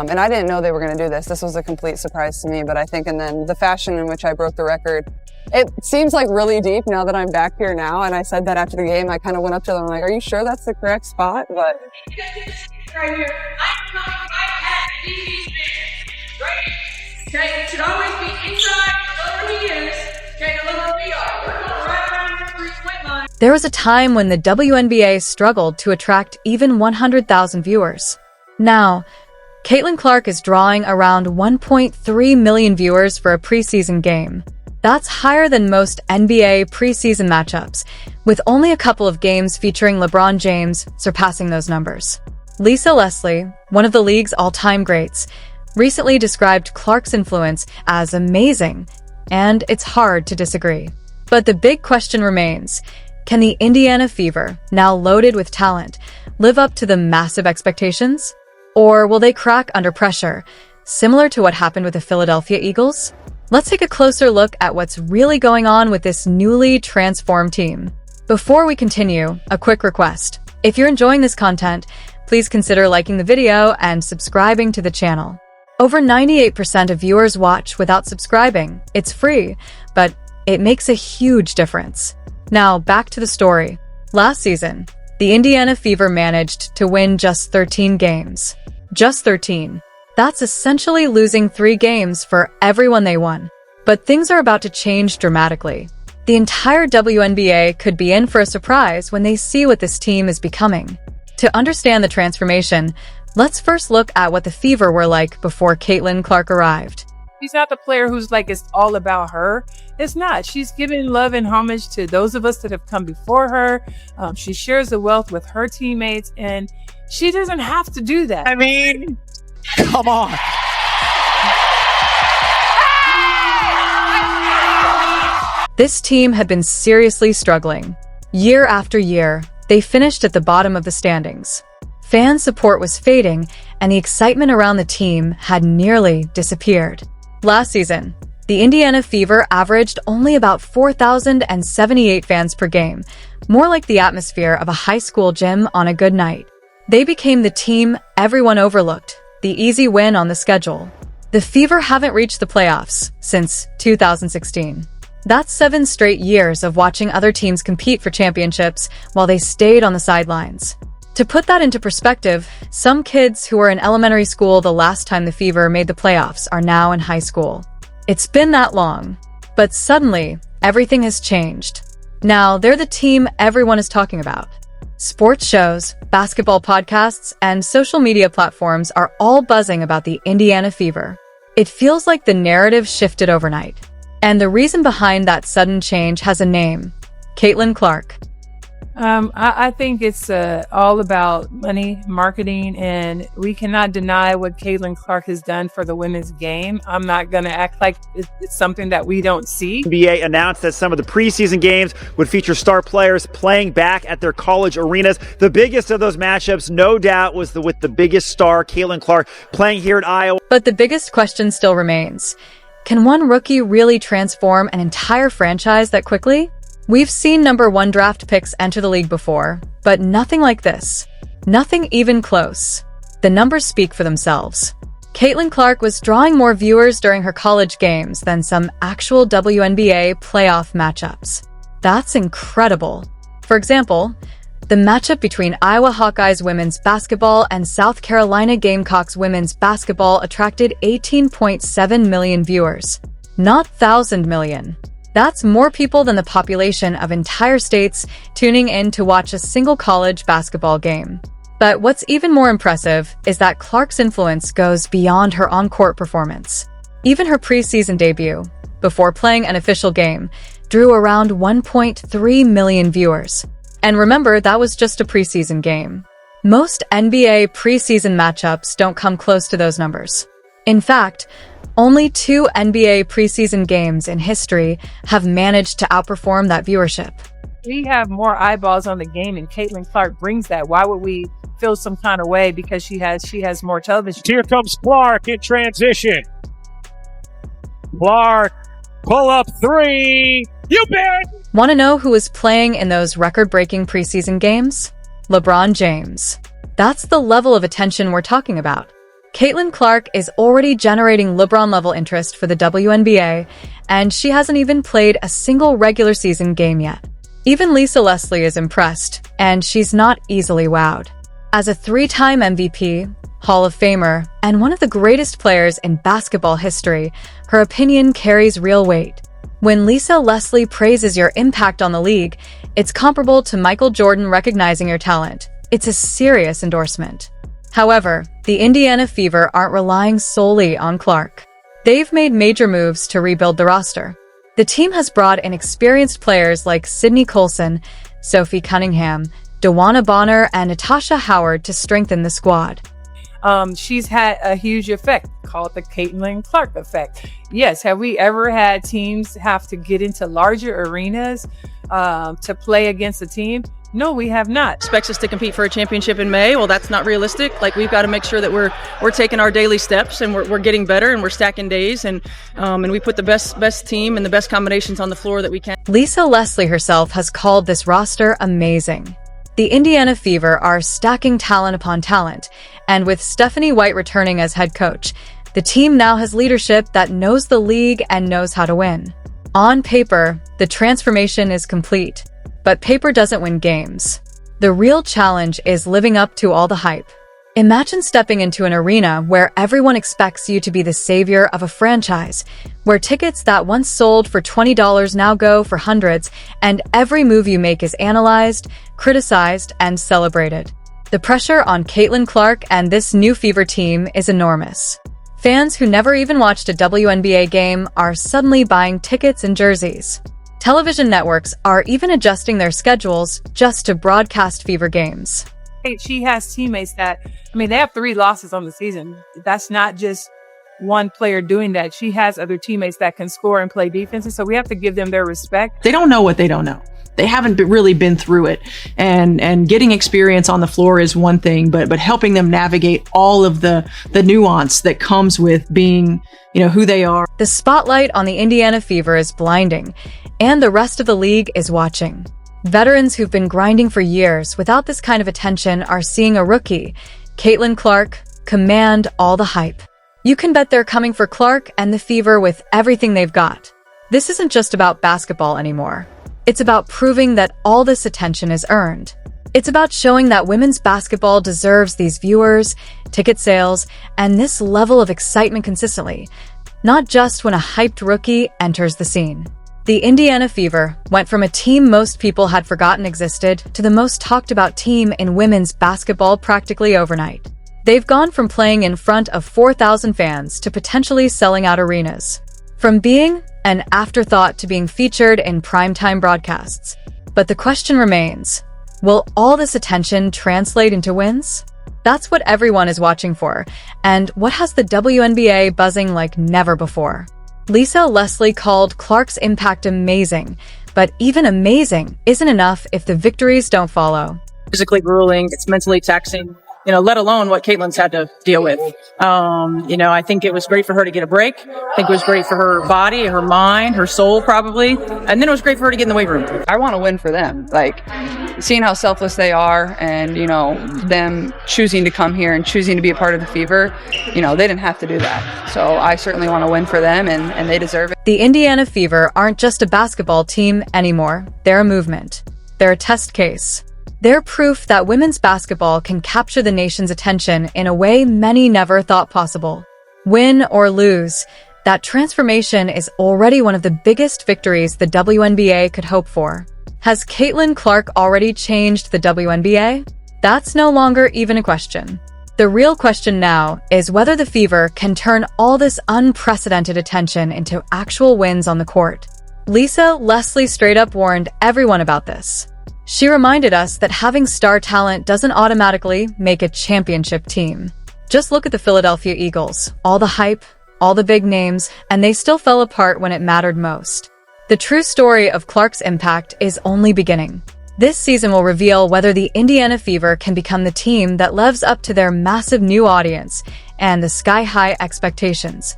And I didn't know they were going to do this. This was a complete surprise to me, but I think, and then the fashion in which I broke the record, it seems like really deep now that I'm back here now. And I said that after the game. I kind of went up to them like, are you sure that's the correct spot? But right here, I'm not at DB's right? Okay, it should always be inside, over the ears. Okay, a little VR. We're going right around your 3-point line. There was a time when the WNBA struggled to attract even 100,000 viewers. Now, Caitlin Clark is drawing around 1.3 million viewers for a preseason game. That's higher than most NBA preseason matchups, with only a couple of games featuring LeBron James surpassing those numbers. Lisa Leslie, one of the league's all-time greats, recently described Clark's influence as amazing, and it's hard to disagree. But the big question remains, can the Indiana Fever, now loaded with talent, live up to the massive expectations? Or will they crack under pressure, similar to what happened with the Philadelphia Eagles? Let's take a closer look at what's really going on with this newly transformed team. Before we continue, a quick request. If you're enjoying this content, please consider liking the video and subscribing to the channel. Over 98% of viewers watch without subscribing. It's free, but it makes a huge difference. Now, back to the story. Last season, the Indiana Fever managed to win just 13 games. Just 13. That's essentially losing 3 games for everyone they won. But things are about to change dramatically. The entire WNBA could be in for a surprise when they see what this team is becoming. To understand the transformation, let's first look at what the Fever were like before Caitlin Clark arrived. She's not the player who's like, it's all about her. It's not. She's giving love and homage to those of us that have come before her. She shares the wealth with her teammates, and she doesn't have to do that. I mean, come on. This team had been seriously struggling. Year after year, they finished at the bottom of the standings. Fan support was fading, and the excitement around the team had nearly disappeared. Last season, the Indiana Fever averaged only about 4,078 fans per game, more like the atmosphere of a high school gym on a good night. They became the team everyone overlooked, the easy win on the schedule. The Fever haven't reached the playoffs since 2016. That's 7 straight years of watching other teams compete for championships while they stayed on the sidelines. To put that into perspective, some kids who were in elementary school the last time the Fever made the playoffs are now in high school. It's been that long. But suddenly, everything has changed. Now, they're the team everyone is talking about. Sports shows, basketball podcasts, and social media platforms are all buzzing about the Indiana Fever. It feels like the narrative shifted overnight. And the reason behind that sudden change has a name: Caitlin Clark. I think it's all about money, marketing, and we cannot deny what Caitlin Clark has done for the women's game. I'm not going to act like it's something that we don't see. NBA announced that some of the preseason games would feature star players playing back at their college arenas. The biggest of those matchups, no doubt, was with the biggest star, Caitlin Clark, playing here at Iowa. But the biggest question still remains: can one rookie really transform an entire franchise that quickly? We've seen number 1 draft picks enter the league before, but nothing like this. Nothing even close. The numbers speak for themselves. Caitlin Clark was drawing more viewers during her college games than some actual WNBA playoff matchups. That's incredible. For example, the matchup between Iowa Hawkeyes women's basketball and South Carolina Gamecocks women's basketball attracted 18.7 million viewers. Not 1,000 million. That's more people than the population of entire states tuning in to watch a single college basketball game. But what's even more impressive is that Clark's influence goes beyond her on-court performance. Even her preseason debut, before playing an official game, drew around 1.3 million viewers. And remember, that was just a preseason game. Most NBA preseason matchups don't come close to those numbers. In fact, only 2 NBA preseason games in history have managed to outperform that viewership. We have more eyeballs on the game, and Caitlin Clark brings that. Why would we feel some kind of way because she has more television? Here comes Clark in transition. Clark, pull up 3. You bet! Want to know who was playing in those record-breaking preseason games? LeBron James. That's the level of attention we're talking about. Caitlin Clark is already generating LeBron-level interest for the WNBA, and she hasn't even played a single regular season game yet. Even Lisa Leslie is impressed, and she's not easily wowed. As a three-time MVP, Hall of Famer, and one of the greatest players in basketball history, her opinion carries real weight. When Lisa Leslie praises your impact on the league, it's comparable to Michael Jordan recognizing your talent. It's a serious endorsement. However, the Indiana Fever aren't relying solely on Clark. They've made major moves to rebuild the roster. The team has brought in experienced players like Sydney Colson, Sophie Cunningham, Dewana Bonner, and Natasha Howard to strengthen the squad. She's had a huge effect. Call it the Caitlin Clark effect. Yes, have we ever had teams have to get into larger arenas to play against a team? No, we have not. Expects us to compete for a championship in May. Well, that's not realistic. Like, we've got to make sure that we're taking our daily steps, and we're getting better, and we're stacking days, and we put the best team and the best combinations on the floor that we can. Lisa Leslie herself has called this roster amazing. The Indiana Fever are stacking talent upon talent, and with Stephanie White returning as head coach, the team now has leadership that knows the league and knows how to win. On paper, the transformation is complete, but paper doesn't win games. The real challenge is living up to all the hype. Imagine stepping into an arena where everyone expects you to be the savior of a franchise, where tickets that once sold for $20 now go for hundreds, and every move you make is analyzed, criticized, and celebrated. The pressure on Caitlin Clark and this new Fever team is enormous. Fans who never even watched a WNBA game are suddenly buying tickets and jerseys. Television networks are even adjusting their schedules just to broadcast Fever games. She has teammates that, they have 3 losses on the season. That's not just one player doing that. She has other teammates that can score and play defense, and so we have to give them their respect. They don't know what they don't know. They haven't really been through it, and getting experience on the floor is one thing, but helping them navigate all of the nuance that comes with being, who they are. The spotlight on the Indiana Fever is blinding, and the rest of the league is watching. Veterans who've been grinding for years without this kind of attention are seeing a rookie, Caitlin Clark, command all the hype. You can bet they're coming for Clark and the Fever with everything they've got. This isn't just about basketball anymore. It's about proving that all this attention is earned. It's about showing that women's basketball deserves these viewers, ticket sales, and this level of excitement consistently, not just when a hyped rookie enters the scene. The Indiana Fever went from a team most people had forgotten existed to the most talked about team in women's basketball practically overnight. They've gone from playing in front of 4,000 fans to potentially selling out arenas. From being an afterthought to being featured in primetime broadcasts. But the question remains, will all this attention translate into wins? That's what everyone is watching for, and what has the WNBA buzzing like never before. Lisa Leslie called Clark's impact amazing, but even amazing isn't enough if the victories don't follow. Physically grueling, it's mentally taxing, let alone what Caitlin's had to deal with. I think it was great for her to get a break. I think it was great for her body, her mind, her soul probably. And then it was great for her to get in the weight room. I want to win for them. Like, seeing how selfless they are and, them choosing to come here and choosing to be a part of the Fever, they didn't have to do that. So I certainly want to win for them, and they deserve it. The Indiana Fever aren't just a basketball team anymore. They're a movement. They're a test case. They're proof that women's basketball can capture the nation's attention in a way many never thought possible. Win or lose, that transformation is already one of the biggest victories the WNBA could hope for. Has Caitlin Clark already changed the WNBA? That's no longer even a question. The real question now is whether the Fever can turn all this unprecedented attention into actual wins on the court. Lisa Leslie straight up warned everyone about this. She reminded us that having star talent doesn't automatically make a championship team. Just look at the Philadelphia Eagles. All the hype, all the big names, and they still fell apart when it mattered most. The true story of Clark's impact is only beginning. This season will reveal whether the Indiana Fever can become the team that lives up to their massive new audience and the sky-high expectations.